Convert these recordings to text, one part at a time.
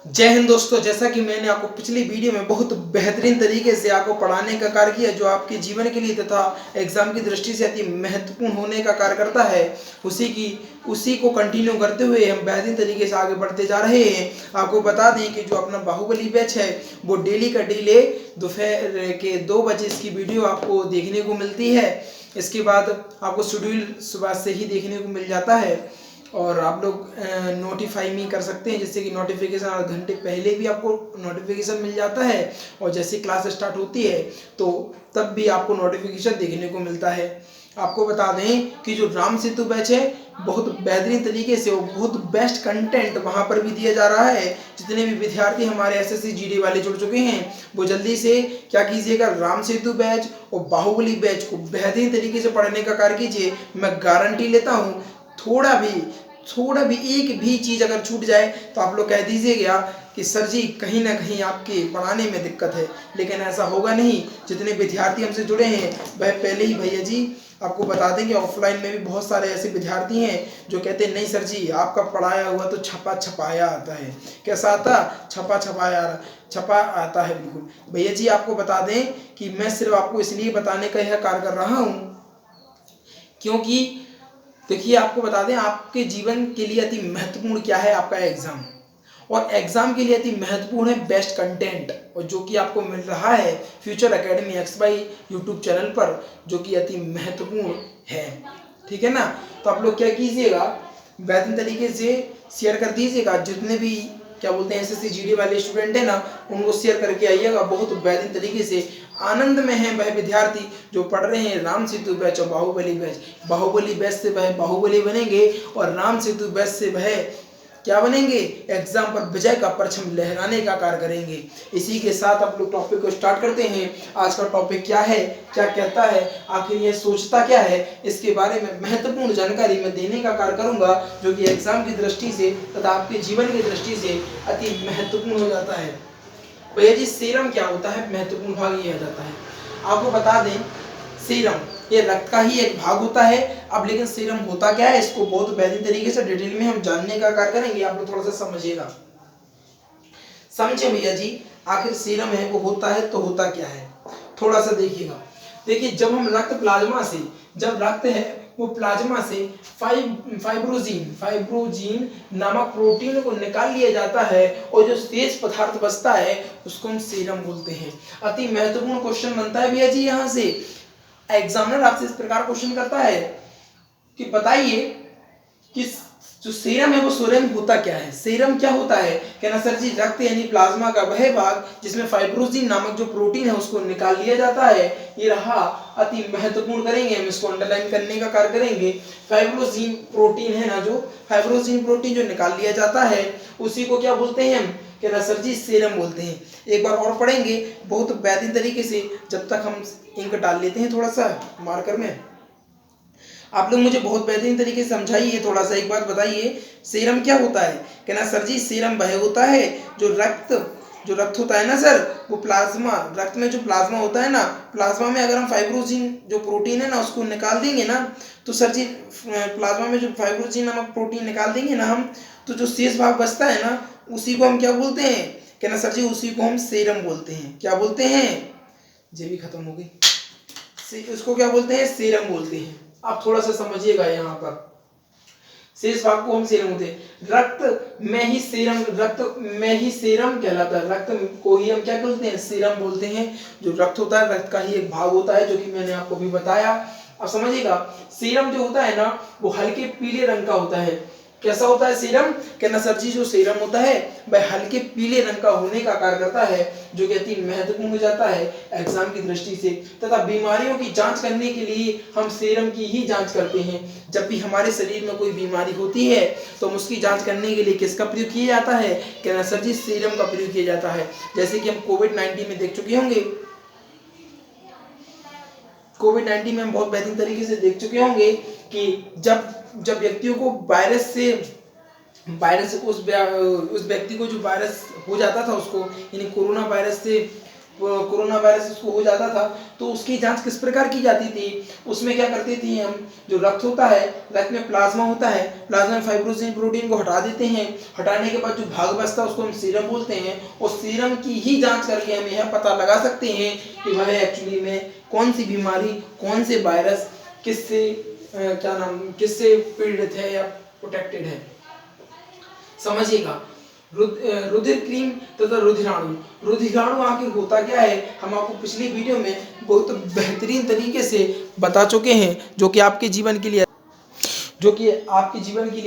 जय हिंद दोस्तों। जैसा कि मैंने आपको पिछली वीडियो में बहुत बेहतरीन तरीके से आपको पढ़ाने का कार्य किया, जो आपके जीवन के लिए तथा एग्जाम की दृष्टि से अति महत्वपूर्ण होने का कार्य करता है, उसी को कंटिन्यू करते हुए हम बेहतरीन तरीके से आगे बढ़ते जा रहे हैं। आपको बता दें कि जो अपना बाहुबली बैच है वो डेली का डेली दोपहर के 2 बजे इसकी वीडियो आपको देखने को मिलती है। इसके बाद आपको शेड्यूल सुबह से ही देखने को मिल जाता है और आप लोग नोटिफाई भी कर सकते हैं, जिससे कि नोटिफिकेशन 8 घंटे पहले भी आपको नोटिफिकेशन मिल जाता है और जैसे क्लास स्टार्ट होती है तो तब भी आपको नोटिफिकेशन देखने को मिलता है। आपको बता दें कि जो राम सेतु बैच है बहुत बेहतरीन तरीके से और बहुत बेस्ट कंटेंट वहाँ पर भी दिया जा रहा है। जितने भी विद्यार्थी हमारे एसएससी जीडी वाले जुड़ चुके हैं वो जल्दी से क्या कीजिएगा, राम सेतु बैच और बाहुबली बैच को बेहतरीन तरीके से पढ़ने का कार्य कीजिए। मैं गारंटी लेता हूँ थोड़ा भी एक भी चीज़ अगर छूट जाए तो आप लोग कह दीजिएगा कि सर जी कहीं ना कहीं आपके पढ़ाने में दिक्कत है, लेकिन ऐसा होगा नहीं। जितने विद्यार्थी हमसे जुड़े हैं वह पहले ही भैया जी आपको बता दें कि ऑफलाइन में भी बहुत सारे ऐसे विद्यार्थी हैं जो कहते हैं नहीं सर जी आपका पढ़ाया हुआ तो छपा छपाया आता है। कैसा आता? छपा आता है। बिल्कुल भैया जी, आपको बता दें कि मैं सिर्फ आपको इसलिए बताने का यह कार्य कर रहा हूँ क्योंकि देखिए, आपको बता दें आपके जीवन के लिए अति महत्वपूर्ण क्या है, आपका एग्जाम। और एग्जाम के लिए अति महत्वपूर्ण है बेस्ट कंटेंट, और जो कि आपको मिल रहा है future academy XY YouTube channel पर, जो कि अति महत्वपूर्ण है। ठीक है ना? तो आप लोग क्या कीजिएगा, बेहतरीन तरीके से शेयर कर दीजिएगा। जितने भी क्या बोलते हैं एसएससी जीडी वाले स्टूडेंट है ना, उनको शेयर करके आइएगा। बहुत बेहतरीन तरीके से आनंद में है वह विद्यार्थी जो पढ़ रहे हैं राम सेतु बैच और बाहुबली बैच। बाहुबली बैच से वह बाहुबली बनेंगे और राम सेतु बैच से वह क्या बनेंगे, एग्जाम पर विजय का परचम लहराने का कार्य करेंगे। इसी के साथ आप लोग टॉपिक को स्टार्ट करते हैं। आज का टॉपिक क्या है, क्या कहता है, आखिर यह सोचता क्या है, इसके बारे में महत्वपूर्ण जानकारी मैं देने का कार्य करूंगा, जो कि एग्जाम की दृष्टि से तथा आपके जीवन की दृष्टि से अति महत्वपूर्ण हो जाता है। भैया जी सीरम क्या होता है, महत्वपूर्ण भाग ये आ जाता है। आपको बता दें सीरम ये रक्त का ही एक भाग होता है। अब लेकिन सीरम होता क्या है, इसको बहुत बेहतरीन तरीके से डिटेल में हम जानने का कार्य करेंगे। आप लोग थोड़ा सा समझिएगा, समझे भैया जी। आखिर सीरम है वो होता है तो होता क्या है, थोड़ा सा देखिएगा। देखिए, जब हम रक्त प्लाज्मा से, जब रक्त है वो प्लाज्मा से फाइब्रोजीन नामक प्रोटीन को निकाल लिया जाता है और जो शेष पदार्थ बचता है उसको हम सीरम बोलते हैं। अति महत्वपूर्ण क्वेश्चन बनता है भैया जी। यहाँ से एग्जामिनर आपसे इस प्रकार क्वेश्चन करता है कि बताइए कि जो सीरम है वो सीरम होता क्या है। सीरम क्या होता है, कहना सर जी रक्त यानी प्लाज्मा का वह भाग जिसमें फाइब्रोजीन नामक जो प्रोटीन है उसको निकाल लिया जाता है। ये रहा, अति महत्वपूर्ण करेंगे हम, इसको अंडरलाइन करने का कार्य करेंगे। फाइब्रोजीन प्रोटीन है ना, जो फाइब्रोजीन प्रोटीन जो निकाल लिया जाता है उसी को क्या बोलते हैं हम, कहना सर जी सीरम बोलते हैं। एक बार और पढ़ेंगे बहुत बेहतरीन तरीके से, जब तक हम इंक डाल लेते हैं थोड़ा सा मार्कर में। आप लोग मुझे बहुत बेहतरीन तरीके से समझाइए। थोड़ा सा एक बात बताइए, सीरम क्या होता है, कहना सर जी सीरम वह होता है जो रक्त होता है ना सर, वो प्लाज्मा, रक्त में जो प्लाज्मा होता है ना, प्लाज्मा में अगर हम फाइब्रोजीन जो प्रोटीन है ना उसको निकाल देंगे ना, तो सर जी प्लाज्मा में जो फाइब्रोजीन नामक प्रोटीन निकाल देंगे ना हम, तो जो शेष भाग बचता है ना उसी को हम क्या बोलते हैं, कहना सर जी उसी को हम सीरम बोलते हैं। क्या बोलते हैं, जे भी खत्म हो गई, उसको क्या बोलते हैं, सीरम बोलते हैं। आप थोड़ा सा समझिएगा, यहाँ पर शेष भाग को हम सीरम बोलते हैं। रक्त में ही सीरम कहलाता है। रक्त को ही हम क्या बोलते हैं, सीरम बोलते हैं। जो रक्त होता है रक्त का ही एक भाग होता है, जो कि मैंने आपको भी बताया। अब समझिएगा, सीरम जो होता है ना वो हल्के पीले रंग का होता है। कैसा होता है सीरम, कहना सर जी जो सीरम होता है वह हल्के पीले रंग का होने का कार्य करता है, जो कि अति महत्वपूर्ण हो जाता है एग्जाम की दृष्टि से। तथा बीमारियों की जांच करने के लिए हम सीरम की ही जांच करते हैं। जब भी हमारे शरीर में कोई बीमारी होती है तो हम उसकी जांच करने के लिए किसका प्रयोग किया जाता है, कहना सर जी सीरम का प्रयोग किया जाता है। जैसे कि हम कोविड-19 में देख चुके होंगे, कोविड-19 में हम बहुत बेहतरीन तरीके से देख चुके होंगे कि जब व्यक्तियों को वायरस उस व्यक्ति को जो वायरस हो जाता था उसको, यानी कोरोना वायरस से कोरोना वायरस उसको हो जाता था तो उसकी जांच किस प्रकार की जाती थी, उसमें क्या करते थे हम, जो रक्त होता है, रक्त में प्लाज्मा होता है, प्लाज्मा में फाइब्रोसिन प्रोटीन को हटा देते हैं, हटाने के बाद जो भाग बचता है उसको हम सीरम बोलते हैं, और सीरम की ही जांच करके हम यह पता लगा सकते हैं कि वह एक्चुअली में कौन सी बीमारी, कौन से वायरस किससे किससे पीड़ित है या प्रोटेक्टेड है। समझिएगा, रुधिर क्रीम तथा रुधिराणु आखिर होता क्या है, हम आपको पिछली वीडियो में बहुत बेहतरीन तरीके से बता चुके हैं, जो कि आपके जीवन के लिए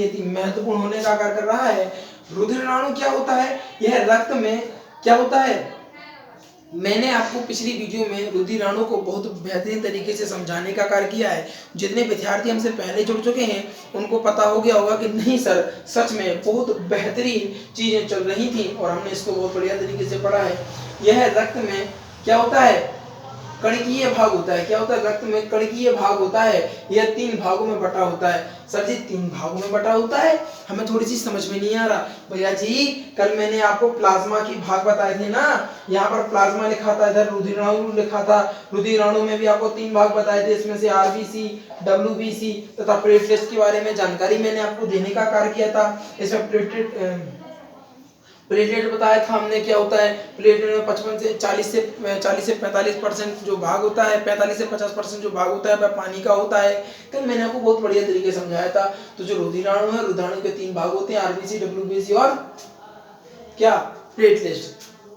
अति महत्वपूर्ण होने का कार्य कर रहा है। रुधिराणु क्या होता है, यह रक्त में क्या होता है, मैंने आपको पिछली वीडियो में रुधिराणु को बहुत बेहतरीन तरीके से समझाने का कार्य किया है। जितने विद्यार्थी हमसे पहले जुड़ चुके हैं उनको पता हो गया होगा कि नहीं सर, सच में बहुत बेहतरीन चीजें चल रही थी और हमने इसको बहुत बढ़िया तरीके से पढ़ा है। यह रक्त में क्या होता है, कणकीय भाग होता है। क्या होता है, रक्त में कणकीय भाग होता है। यह 3 भागों में बटा होता है। सर जी 3 भागों में बटा होता है, हमें थोड़ी सी समझ में नहीं आ रहा। भैया जी कल मैंने आपको प्लाज्मा की भाग बताए थे ना, यहाँ पर प्लाज्मा लिखा था, इधर रुधिराणु लिखा था। रुधिराणु में भी आपको 3 भाग बताए थे, इसमें से आरबीसी, डब्ल्यूबीसी तथा प्लेटलेट्स के बारे में जानकारी मैंने आपको देने का कार्य किया था। इसमें प्लेटलेट बताया था हमने क्या होता है। प्लेटलेट में 55 से 40 से 45% जो भाग होता है, 45 से 50% जो भाग होता है वह पानी का होता है। कल मैंने आपको बहुत बढ़िया तरीके से समझाया था। तो जो रुधिराणु है, रुधिराणु के 3 भाग होते हैं, आरबीसी, डब्ल्यूबीसी और क्या, प्लेटलेट्स।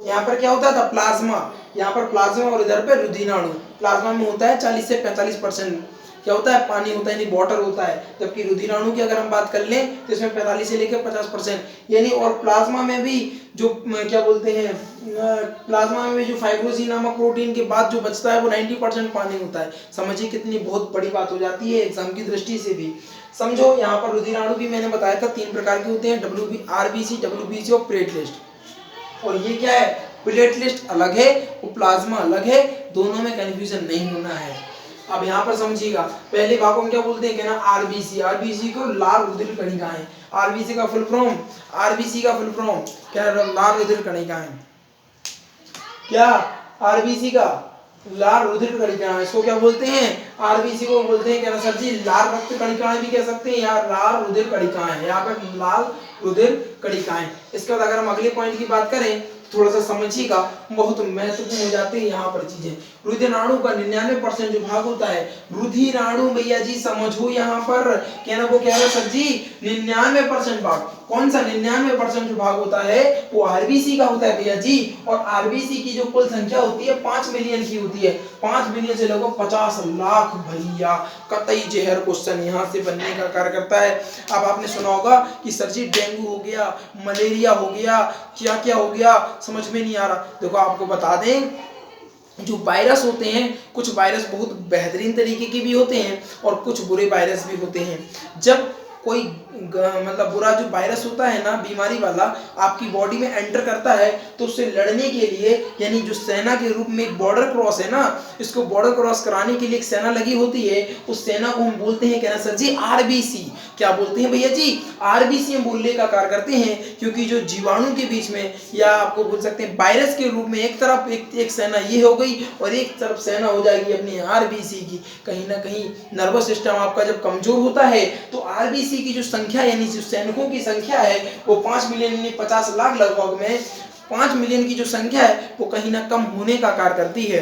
यहाँ पर क्या होता था, प्लाज्मा, यहाँ पर प्लाज्मा और इधर पे रुधिराणु। प्लाज्मा में होता है 40 से 45% क्या होता है, पानी होता है, यानी वाटर होता है। जबकि रुधिराणु की अगर हम बात कर लें तो इसमें 45 से लेकर 50% यानी, और प्लाज्मा में भी जो क्या बोलते हैं, प्लाज्मा में भी जो फाइब्रोसिन नामक प्रोटीन के बाद जो बचता है वो 90% पानी होता है। समझिए कितनी बहुत बड़ी बात हो जाती है एग्जाम की दृष्टि से भी। समझो यहाँ पर रुधिराणु भी मैंने बताया था 3 प्रकार के होते हैं, आरबीसी, डब्ल्यूबीसी और प्लेटलेट। और ये क्या है, प्लेटलेट अलग है और प्लाज्मा अलग है, दोनों में कंफ्यूजन नहीं होना है। अब यहाँ पर समझिएगा, पहले भाग को क्या बोलते हैं, कहना आरबीसी। आरबीसी को लाल रुधिर कणिकाएं। आरबीसी का फुल फॉर्म, आरबीसी का फुल फॉर्म क्या है, लाल रुधिर कणिकाएं। क्या, आरबीसी का लाल रुधिर कणिकाएं, इसको क्या बोलते हैं, आरबीसी को बोलते हैं, कहना सर जी लाल रक्त कणिकाएं भी कह सकते हैं या लाल रुधिर कणिकाएं। यहाँ पर लाल रुधिर कणिकाएं। इसके बाद अगर हम अगले पॉइंट की बात करें थोड़ा सा समझिएगा, बहुत महत्वपूर्ण हो जाते हैं यहाँ पर चीजें। रुधिराणु का 99% जो भाग होता है, रुधिराणु भैया जी समझो यहाँ पर, कहना वो कह रहे सर जी 99% भाग, कौन सा 99% जो भाग होता है वो आरबीसी का होता है भैया जी। और आरबीसी की जो कुल संख्या होती है 5 मिलियन की होती है। 5 मिलियन से लगभग 50 लाख भैया, कतई जहर क्वेश्चन यहाँ से बनने का कार्य करता है। अब आपने सुना होगा कि सर जी डेंगू हो गया, मलेरिया हो गया, क्या क्या हो गया, समझ में नहीं आ रहा। देखो आपको बता दें, जो वायरस होते हैं, कुछ वायरस बहुत बेहतरीन तरीके के भी होते हैं और कुछ बुरे वायरस भी होते हैं। जब कोई मतलब बुरा जो वायरस होता है ना, बीमारी वाला, आपकी बॉडी में एंटर करता है तो उससे लड़ने के लिए, यानी जो सेना के रूप में एक बॉर्डर क्रॉस है ना, इसको बॉर्डर क्रॉस कराने के लिए एक सेना लगी होती है, उस सेना को हम बोलते हैं, कहना सर जी आरबीसी। क्या बोलते हैं भैया जी, आरबीसी हम बोलने का कार्य करते हैं। क्योंकि जो जीवाणु के बीच में, या आपको बोल सकते हैं वायरस के रूप में, एक तरफ एक सेना ये हो गई और एक तरफ सेना हो जाएगी अपनी आरबीसी की। कहीं ना कहीं नर्वस सिस्टम आपका जब कमजोर होता है तो आरबीसी की जो संख्या, यानी जो सैनिकों की संख्या है वो 5 मिलियन यानी 50 लाख लगभग में 5 मिलियन की जो संख्या है वो कहीं ना कम होने का कार्य करती है।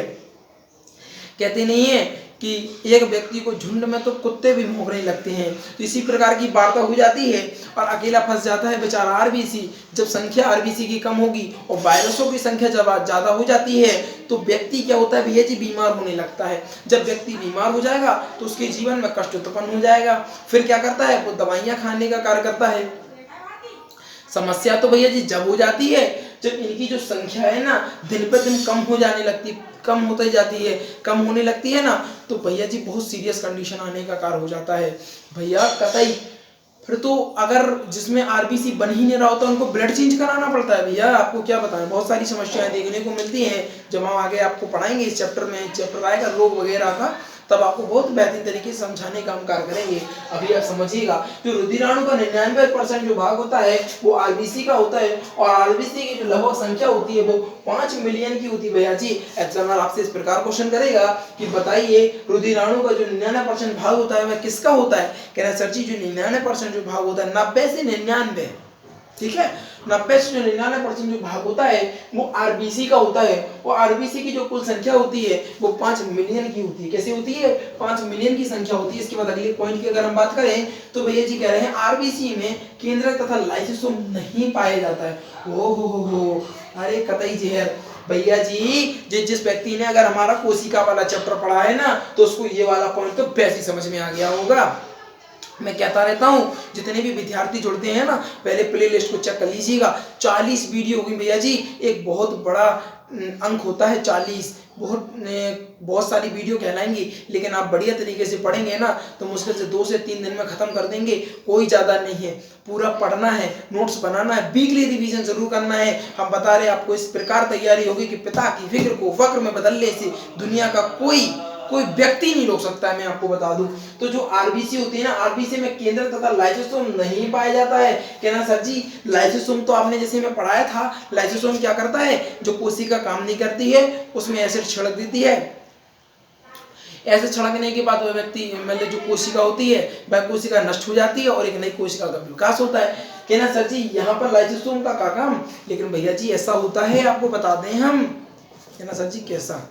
कहते नहीं है कि एक व्यक्ति को झुंड में तो कुत्ते भी भौंकने लगते हैं, तो इसी प्रकार की वार्ता हो जाती है और अकेला फंस जाता है बेचारा आरबीसी। जब संख्या आरबीसी की कम होगी और वायरसों की संख्या जब ज़्यादा हो जाती है तो व्यक्ति क्या होता है भैया जी, बीमार होने लगता है। जब व्यक्ति बीमार हो जाएगा तो उसके जीवन में कष्ट उत्पन्न हो जाएगा। फिर क्या करता है, वो दवाइयाँ खाने का कार्य करता है। समस्या तो भैया जी जब हो जाती है जब इनकी जो संख्या है ना दिन पर दिन कम हो जाने लगती, कम होती जाती है, कम होने लगती है ना, तो भैया जी बहुत सीरियस कंडीशन आने का कार्य हो जाता है भैया कतई। फिर तो अगर जिसमें आरबीसी बन ही नहीं रहा होता उनको ब्लड चेंज कराना पड़ता है भैया। आपको क्या बताएं, बहुत सारी समस्याएं देखने को मिलती हैं। जब हम आगे आपको पढ़ाएंगे इस चैप्टर में, चैप्टर आएगा रोग वगैरह का, तब आपको बहुत बेहतरीन तरीके से समझाने का हम कार्य करेंगे। अभी आप समझिएगा, जो रुधिराणु का 99% जो भाग होता है वो आरबीसी का होता है, और आरबीसी की जो लगभग संख्या होती है वो 5 मिलियन की होती है भैया जी। एग्जामिनर आपसे इस प्रकार क्वेश्चन करेगा कि बताइए रुधिराणु का जो 99% भाग होता है वह किसका होता है? कहना सर जी जो 99% जो भाग होता है 90 से 99, ठीक है, 90 से 99% जो भाग होता है वो आरबीसी का होता है, और आरबीसी की जो कुल संख्या होती है वो 5 मिलियन की होती है। कैसे होती है? 5 मिलियन की संख्या होती है। इसके बाद अगले पॉइंट की अगर हम बात करें तो भैया जी कह रहे हैं आरबीसी में केंद्रक तथा लाइसोसोम नहीं पाया जाता है। ओ हो, अरे कतई जहर भैया जी, जिस व्यक्ति ने अगर हमारा कोशिका वाला चैप्टर पढ़ा है ना तो उसको ये वाला पॉइंट तो वैसे ही समझ में आ गया होगा। मैं कहता रहता हूँ जितने भी विद्यार्थी जुड़ते हैं ना पहले प्ले लिस्ट को चेक कर लीजिएगा। 40 वीडियो होगी भैया जी, एक बहुत बड़ा अंक होता है 40, बहुत सारी वीडियो कहलाएंगी, लेकिन आप बढ़िया तरीके से पढ़ेंगे ना तो मुश्किल से 2 से 3 दिन में खत्म कर देंगे। कोई ज्यादा नहीं है, पूरा पढ़ना है, नोट्स बनाना है, वीकली रिवीजन जरूर करना है। हम बता रहे हैं आपको इस प्रकार तैयारी होगी कि पिता की फिक्र को वक्र में बदलने से दुनिया का कोई व्यक्ति नहीं रोक सकता है, मैं आपको बता दूं। तो जो आरबीसी होती है ना, आरबीसी में केंद्र तथा लाइसोसोम नहीं पाया जाता है। कहना सर जी लाइसोसोम तो आपने जैसे मैं पढ़ाया था, लाइसोसोम क्या करता है? जो कोशिका काम नहीं करती है उसमें एसिड छिड़क देती है, ऐसे छिड़कने के बाद वह व्यक्ति मतलब जो कोशिका होती है वह कोशिका नष्ट हो जाती है और एक नई कोशिका का विकास होता है। कहना सर जी यहाँ पर लाइसोसोम का काम, लेकिन भैया जी ऐसा होता है, आपको बता दें हम। कहना सर जी कैसा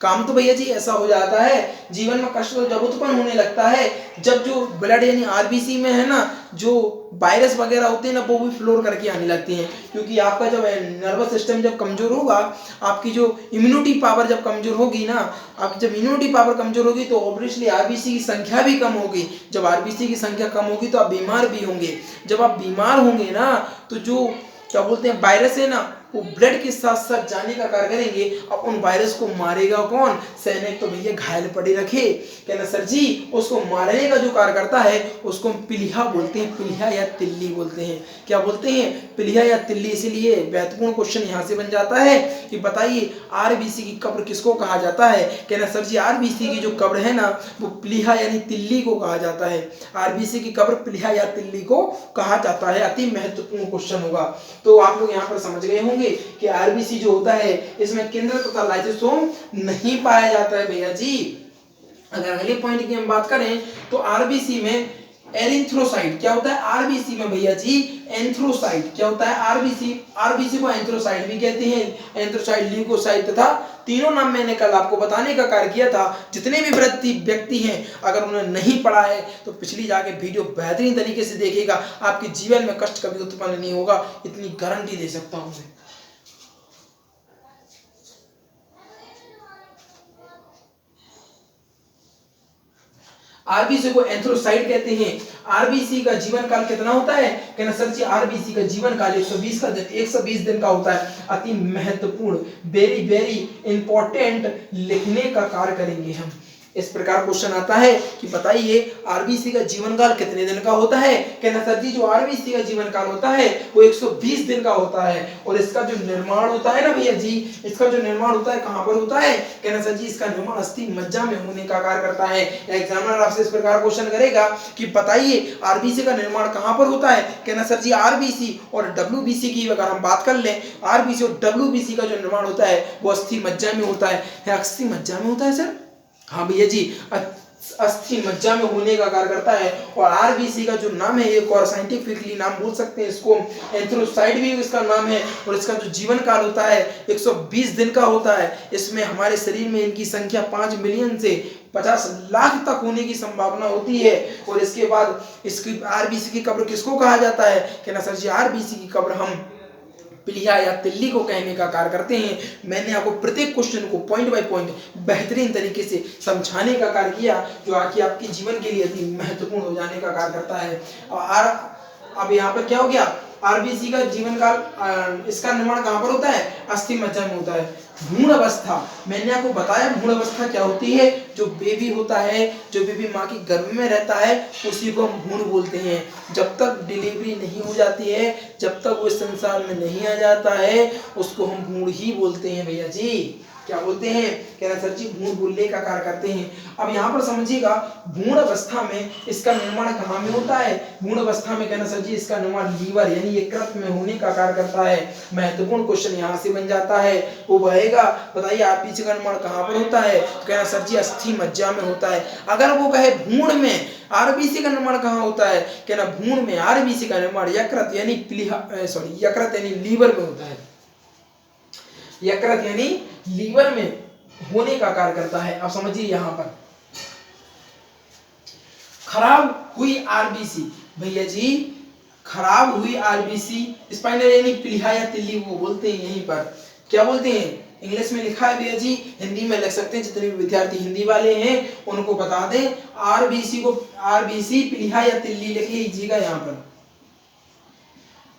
काम? तो भैया जी ऐसा हो जाता है, जीवन में कष्ट जब उत्पन्न होने लगता है जब जो ब्लड यानी आरबीसी में है ना जो वायरस वगैरह होते हैं ना वो भी फ्लोर करके आने लगते हैं, क्योंकि आपका जब नर्वस सिस्टम जब कमजोर होगा, आपकी जो इम्यूनिटी पावर जब कमजोर होगी ना, आपकी जब इम्यूनिटी पावर कमजोर होगी तो ऑब्वियसली आरबीसी की संख्या भी कम होगी। जब आरबीसी की संख्या कम होगी तो आप बीमार भी होंगे। जब आप बीमार होंगे ना तो जो क्या बोलते हैं वायरस है ना वो ब्लड के साथ साथ जाने का कार्य करेंगे। अब उन वायरस को मारेगा कौन? सैनिक तो भैया घायल पड़े रखे। कहना सर जी उसको मारने का जो कार्य करता है उसको हम पिलिया बोलते हैं, पिलिया या तिल्ली बोलते हैं। क्या बोलते हैं? पिलिया या तिल्ली। इसीलिए महत्वपूर्ण क्वेश्चन यहाँ से बन जाता है कि बताइए आरबीसी की कब्र किसको कहा जाता है? कहना सर जी आरबीसी की जो कब्र है ना वो पिलिया यानी तिल्ली को कहा जाता है। आरबीसी की कब्र पिलिया या तिल्ली को कहा जाता है। अति महत्वपूर्ण क्वेश्चन होगा। तो आप लोग यहाँ पर समझ गए होंगे कि आरबीसी जो होता है इसमें केंद्र तथा लाइसोसोम नहीं पाया जाता है भैया जी। अगर अगले पॉइंट की हम बात करें तो आरबीसी में एरिथ्रोसाइट क्या होता है? आरबीसी में भैया जी एंथ्रोसाइट क्या होता है? आरबीसी को एंथ्रोसाइट भी कहते हैं, एंथ्रोसाइट, ल्यूकोसाइट तथा तीनों नाम मैंने कल आपको बताने का कार्य किया था। जितने भी व्यक्ति हैं अगर उन्होंने नहीं पढ़ा है तो पिछली जाके वीडियो बेहतरीन तरीके से देखेगा, आपके जीवन में कष्ट कभी उत्पन्न नहीं होगा, इतनी गारंटी दे सकता हूं मैं। आरबीसी को एंथ्रोसाइट कहते हैं। आरबीसी का जीवन काल कितना होता है? कहना सर जी आरबीसी का जीवन काल 120 दिन का होता है। अति महत्वपूर्ण, वेरी वेरी इंपॉर्टेंट लिखने का कार्य करेंगे हम। इस प्रकार क्वेश्चन आता है कि बताइए आरबीसी का जीवन काल कितने दिन का होता है? कहना सर जी जो आरबीसी का जीवन काल होता है वो 120 दिन का होता है। और इसका जो निर्माण होता है ना भैया जी, इसका जो निर्माण होता है कहां पर होता है? कहना सर जी इसका निर्माण अस्थि मज्जा में होने का कार्य करता है। एग्जामिनर आपसे इस प्रकार क्वेश्चन करेगा कि बताइए आरबीसी का निर्माण कहां पर होता है? कहना सर जी आरबीसी और डब्ल्यूबीसी की अगर हम बात कर लें, आरबीसी और डब्ल्यूबीसी का जो निर्माण होता है वो अस्थि मज्जा में होता है। अस्थि मज्जा में होता है सर? हाँ भैया जी, अस्थि मज्जा में होने का कार्य करता है। और आरबीसी का जो नाम है एक और साइंटिफिकली नाम बोल सकते हैं इसको, एंथ्रोसाइट भी इसका नाम है। और इसका जो जीवन काल होता है 120 दिन का होता है। इसमें हमारे शरीर में इनकी संख्या 5 मिलियन से 50 लाख तक होने की संभावना होती है। और इसके बाद इसकी आरबीसी की कब्र किसको कहा जाता है? कहना सर जी आरबीसी की कब्र हम पिलिया या तिल्ली को कहने का कार्य करते हैं। मैंने आपको प्रत्येक क्वेश्चन को पॉइंट बाय पॉइंट बेहतरीन तरीके से समझाने का कार्य किया जो आगे आपके जीवन के लिए अति महत्वपूर्ण हो जाने का कार्य करता है। और अब यहाँ पर क्या हो गया? आरबीसी का जीवन काल, इसका निर्माण कहाँ पर होता है? अस्थि मज्जा में होता है। भ्रूण अवस्था, मैंने आपको बताया भ्रूण अवस्था क्या होती है। जो बेबी होता है, जो बेबी माँ की गर्भ में रहता है उसी को हम भ्रूण बोलते हैं। जब तक डिलीवरी नहीं हो जाती है, जब तक वो इस संसार में नहीं आ जाता है उसको हम भ्रूण ही बोलते हैं भैया जी। क्या बोलते हैं, कहना सर जी भ्रूण बोलने का कार्य करते हैं। अब यहाँ पर समझिएगा भ्रूण अवस्था में इसका निर्माण कहाँ में होता है, भ्रूण अवस्था में कहना सर जी इसका निर्माण लीवर यानी यकृत में होने का कार्य करता है। महत्वपूर्ण क्वेश्चन यहाँ से बन जाता है, वो बहेगा बताइए आरबीसी का निर्माण कहाँ पर होता है, तो कहना सर जी अस्थि मज्जा में होता है। अगर वो कहे भ्रूण में आरबीसी का निर्माण कहाँ होता है, कहना भ्रूण में आरबीसी का निर्माण यकृत यानी यकृत यानी लीवर में होता है, यकृत यानी लीवर में होने का कार्य करता है। अब समझिए यहां पर खराब हुई आरबीसी, भैया जी खराब हुई आरबीसी स्पाइनल यानी प्लीहा या तिल्ली वो बोलते हैं, यहीं पर क्या बोलते हैं, इंग्लिश में लिखा है भैया जी, हिंदी में लिख सकते हैं, जितने भी विद्यार्थी हिंदी वाले हैं उनको बता दें आरबीसी को आरबीसी प्लीहा या तिल्ली लिख लीजिएगा यहाँ पर,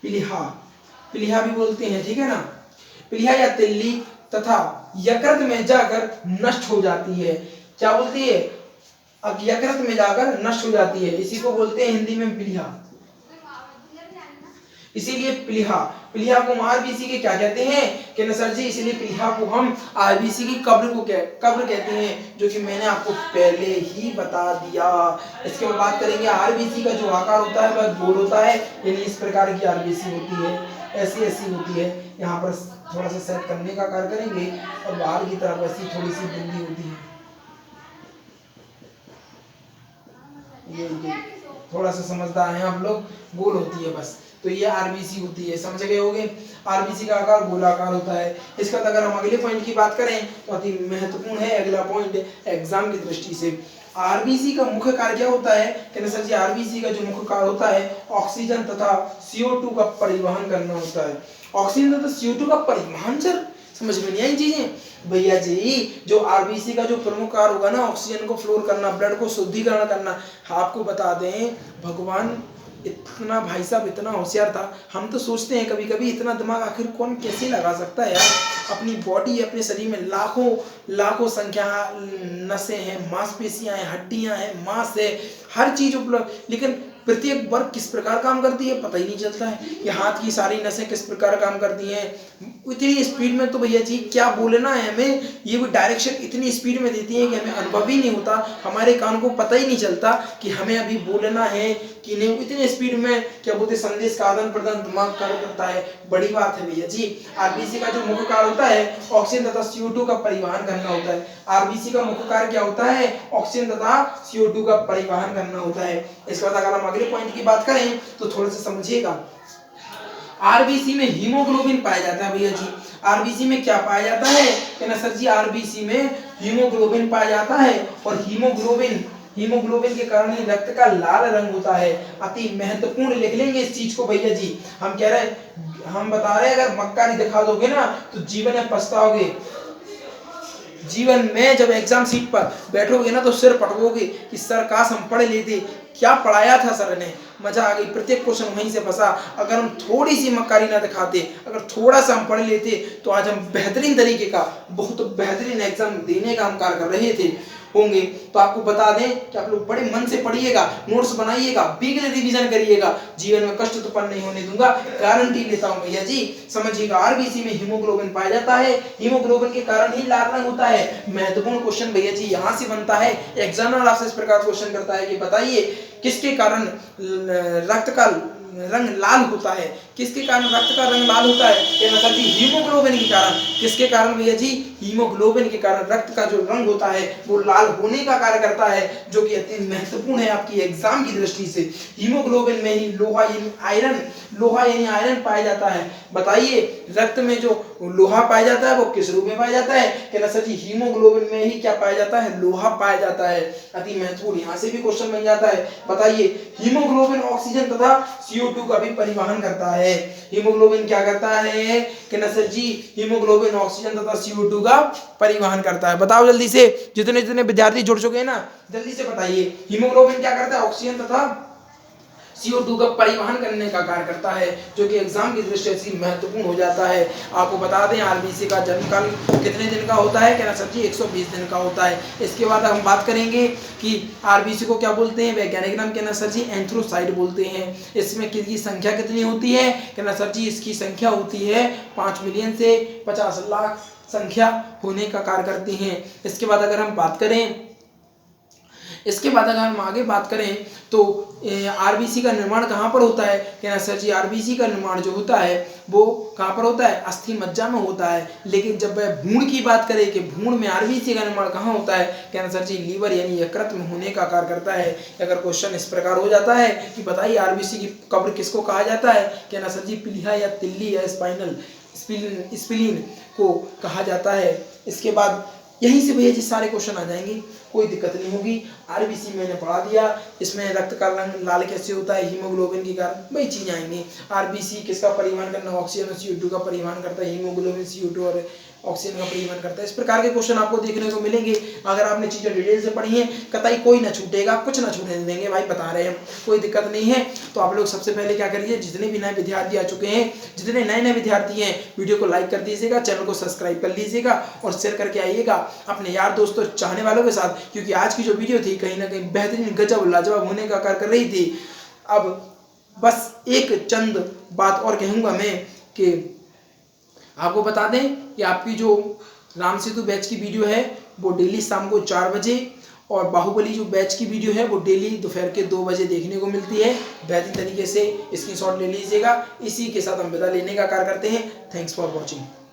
प्लीहा प्लीहा भी बोलते हैं, ठीक है ना, प्लीहा या तिल्ली तथा यकृत में जाकर नष्ट हो जाती है। क्या बोलती है, अब यकृत में जाकर नष्ट हो जाती है, इसी को बोलते हैं हिंदी में प्लीहा। इसीलिए प्लीहा प्लीहा को हम आरबीसी के क्या कहते हैं, कहना सर जी इसलिए प्लीहा को हम आरबीसी की कब्र को कब्र कहते हैं, जो कि मैंने आपको पहले ही बता दिया। इसके बाद बात करेंगे आरबीसी का जो आकार होता है वह गोल होता है, यानी इस प्रकार की आरबीसी होती है, ऐसी ऐसी होती है। यहाँ पर थोड़ा सा सेट करने का कार्य करेंगे और बाहर की तरफ ऐसी थोड़ी सी बिंदी होती है, ये थोड़ा सा समझदार हैं आप लोग, गोल होती है बस, तो ये आरबीसी होती है, समझ गए होंगे। आरबीसी का आकार गोलाकार होता है। इसका अगर हम अगले पॉइंट की बात करें तो अति महत्वपूर्ण है अगला पॉइंट एग्जाम की दृष्टि से। आरबीसी का मुख्य कार्य क्या होता है, कहते सर जी आरबीसी का जो मुख्य कार्य होता है ऑक्सीजन तथा CO2 का परिवहन करना होता है। ऑक्सीजन तथा CO2 का परिवहन, सर समझ में नहीं आई चीजें भैया जी। जो आरबीसी का जो प्रमुख कार्य होगा ना ऑक्सीजन को फ्लोर करना, ब्लड को शुद्धिकरण करना। आपको बता दें भगवान इतना भाई साहब इतना होशियार था, हम तो सोचते हैं कभी कभी इतना दिमाग आखिर कौन कैसे लगा सकता है यार। अपनी बॉडी अपने शरीर में लाखों लाखों संख्या नसें हैं, मांसपेशियां हैं, हड्डियां हैं, मांस है, हर चीज उपलब्ध, लेकिन प्रत्येक वर्ग किस प्रकार काम करती है पता ही नहीं चलता है। ये हाथ की सारी नसें किस प्रकार काम करती हैं इतनी स्पीड में, तो भैया जी क्या बोलना है हमें, ये भी डायरेक्शन इतनी स्पीड में देती है कि हमें अनुभव ही नहीं होता, हमारे कान को पता ही नहीं चलता कि हमें अभी बोलना है कि नहीं। इतनी स्पीड में क्या बोलते संदेश का आदान प्रदान दिमाग कार्य करता है, बड़ी बात है भैया जी। आरबीसी का जो मुख्य कार्य होता है ऑक्सीजन तथा CO2 का परिवहन करना होता है। आरबीसी का मुख्य कार्य क्या होता है, ऑक्सीजन तथा CO2 का परिवहन करना होता है। इसके बाद अगर हम अगले पॉइंट की बात करें तो थोड़ा सा समझिएगा। आरबीसी में हीमोग्लोबिन पाया जाता है भैया जी। आरबीसी में क्या पाया जाता है, कहना सर जी आरबीसी में हीमोग्लोबिन पाया जाता है, और हीमोग्लोबिन के कारण ही रक्त का लाल रंग होता है। अति महत्वपूर्ण लिख लेंगे इस चीज को भैया जी। हम कह रहे हम बता रहे हैं अगर मक्का नहीं दिखा दोगे ना तो जीवन में पछताओगे। जीवन में जब एग्जाम सीट पर बैठोगे ना तो सिर पटकोगे कि सर काश हम पढ़ लेते, क्या पढ़ाया था सर ने, मजा आ गई, प्रत्येक क्वेश्चन वहीं से फंसा। अगर हम थोड़ी सी मक्कारी ना दिखाते, अगर थोड़ा सा हम पढ़ लेते तो आज हम बेहतरीन तरीके का बहुत बेहतरीन एग्जाम देने का हम कार्य कर रहे थे होंगे। तो आपको बता दें कि आप लोग बड़े मन से पढ़िएगा, नोट्स बनाइएगा, वीकली रिवीजन करिएगा, जीवन में कष्ट तो नहीं होने दूंगा, गारंटी लेता हूं भैया जी। समझिएगा आरबीसी में हीमोग्लोबिन पाया जाता है, हीमोग्लोबिन के कारण ही लाल रंग होता है। महत्वपूर्ण क्वेश्चन भैया जी यहां से बनता है, एग्जामिनर आपसे इस प्रकार क्वेश्चन करता है कि बताइए किसके कारण रक्त का रंग लाल होता है, किसके कारण रक्त का रंग लाल होता है, कहना सर जी हीमोग्लोबिन के कारण। किसके कारण भैया जी, हीमोग्लोबिन के कारण रक्त का जो रंग होता है वो लाल होने का कार्य करता है, जो कि अत्यंत महत्वपूर्ण है आपकी एग्जाम की दृष्टि से। हीमोग्लोबिन में ही लोहा यानी आयरन पाया जाता है। बताइए रक्त में जो लोहा पाया जाता है वो किस रूप में पाया जाता है, कहना सर जी हीमोग्लोबिन में ही क्या पाया जाता है, लोहा पाया जाता है। अति महत्वपूर्ण यहाँ से भी क्वेश्चन बन जाता है। बताइए हीमोग्लोबिन ऑक्सीजन तथा CO2 का भी परिवहन करता है। हीमोग्लोबिन क्या करता है, कहना सर जी हीमोग्लोबिन ऑक्सीजन तथा CO2 का परिवहन करता है। बताओ जल्दी से, जितने जितने विद्यार्थी जुड़ चुके हैं ना जल्दी से बताइए हीमोग्लोबिन क्या करता है, ऑक्सीजन तथा CO2 का परिवहन करने का कार्य करता है, जो कि एग्जाम की दृष्टि से महत्वपूर्ण हो जाता है। आपको बता दें आरबीसी का जन्मकाल कितने दिन का होता है, कहना सर जी 120 दिन का होता है। इसके बाद हम बात करेंगे कि आरबीसी को क्या बोलते हैं, वैज्ञानिक नाम कहना सर जी एंथ्रोसाइट बोलते हैं। इसमें किसकी संख्या कितनी होती है, कहना सर जी इसकी संख्या होती है 5 मिलियन से 50 लाख संख्या होने का कार्य करती हैं। इसके बाद अगर हम आगे बात करें तो आरबीसी का निर्माण कहाँ पर होता है? कहना सर जी आरबीसी का निर्माण जो होता है वो कहाँ पर होता है? अस्थि मज्जा में होता है। लेकिन जब वह भ्रूण की बात करें कि भ्रूण में आरबीसी का निर्माण कहाँ होता है? कहना सर जी लीवर यानी यकृत में होने का कार्य करता है। अगर क्वेश्चन इस प्रकार हो जाता है कि बताइए आरबीसी की कब्र किसको कहा जाता है? कहना सर जी प्लीहा या तिल्ली या स्पाइनल स्प्लीन को कहा जाता है। इसके बाद यहीं से भैया जी सारे क्वेश्चन आ जाएंगे, कोई दिक्कत नहीं होगी। आरबीसी मैंने पढ़ा दिया, इसमें रक्त का रंग लाल कैसे होता है, हीमोग्लोबिन के कारण वही चीज आएंगी। आरबीसी किसका परिवहन करना? ऑक्सीजन और CO2 का परिवहन करता है। हीमोग्लोबिन CO2 और ऑक्सीजन का परिवहन करता है। इस प्रकार के क्वेश्चन आपको देखने को मिलेंगे। अगर आपने चीजें डिटेल से पढ़ी हैं, कतई कोई ना छूटेगा, कुछ ना छूटने देंगे भाई, बता रहे हैं, कोई दिक्कत नहीं है। तो आप लोग सबसे पहले क्या करिए, जितने भी नए विद्यार्थी आ चुके हैं, जितने नए विद्यार्थी हैं, वीडियो को लाइक कर दीजिएगा, चैनल को सब्सक्राइब कर लीजिएगा और शेयर करके आइएगा अपने यार दोस्तों चाहने वालों के साथ, क्योंकि आज की जो वीडियो थी कहीं ना कहीं बेहतरीन गजब लाजवाब होने का कार्य कर रही थी। अब बस एक चंद बात और कहूंगा मैं कि आपको बता दें कि आपकी जो राम सेतु बैच की वीडियो है वो डेली शाम को 4 बजे और बाहुबली जो बैच की वीडियो है वो डेली दोपहर के 2 बजे देखने को मिलती है। बेहतरीन तरीके से स्क्रीनशॉट ले लीजिएगा। इसी के साथ हम विदा लेने का कार्य करते हैं। Thanks for watching.